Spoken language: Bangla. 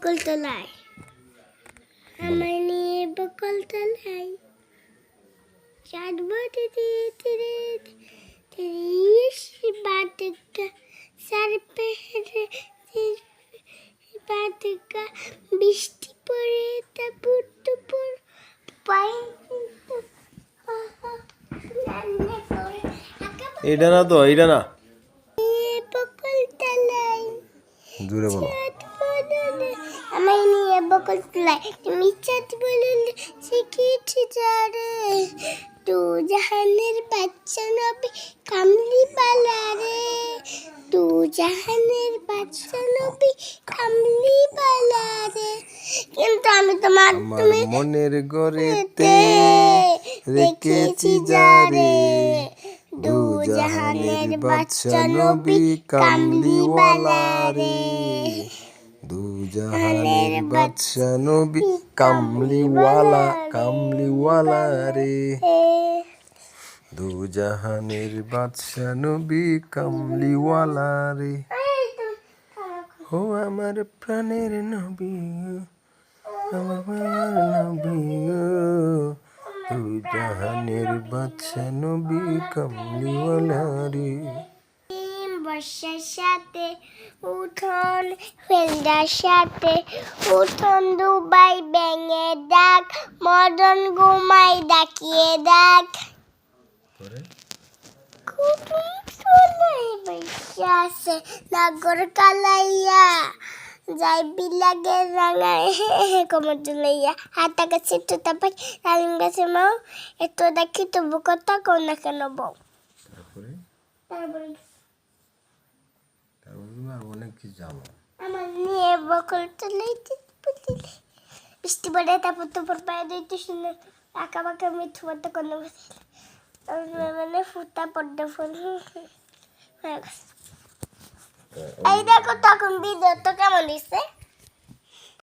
বকুলতলায় আমায় নিয়ে বকুলতলায় চাঁদবো তিরে তিরে বাদকা সার পেহরে বাদকা বৃষ্টি পড়ে তাপুর টুপুর পাই এটা না তো, এটা না, বকুলতলায় জোরে বলো। আমায় নিয়ে বকুলতলায় তুমি চাঁদ বলে শিখেছি যারে তু জাহানের বাচ্চা নবী কামলিওয়ালা রে তু জাহানের বাচ্চা নবী কামলিওয়ালা রে কিন্তু আমি তোমার আমার মনের ঘরেতে রেখেছি যারে দু জাহানের বাদশা নবী কামলিওয়ালা রে দু জাহানের বাদশা নবী কামলিওয়ালা রে দু জাহানের বাদশা নবী কামলিওয়ালা রে ও আমার প্রাণের নবী আমার প্রাণের নবী দু জাহানের বাদশা নবী কামলিওয়ালা রে বর্ষার সাথে উঠোন ফেলদার সাথে উঠোন দুবাই ব্যাঙে ডাক মদন ঘুমাই ডাকিয়ে ডাক কুটুম সোনাই বৈশা আছে নাগর কালাইয়া যাই বিলাগে রাঙায় কোমর দুলাইয়া হাতা গাছে তোতা পাই ডালিম গাছে মাও এত দেখি তবু কথা কও না কেন বউ তারপরে অনেক কিছু জানো। আমার নিয়ে বকুলতলায় বৃষ্টি পড়ে তারপর তোপর পায়ে দিতে শুনে আঁকা বাঁকা মিঠু মতো কোনো মানে ফুটা পড়ে ফুল এই দেখো তখন ভিডিও তো কেমন দিচ্ছে।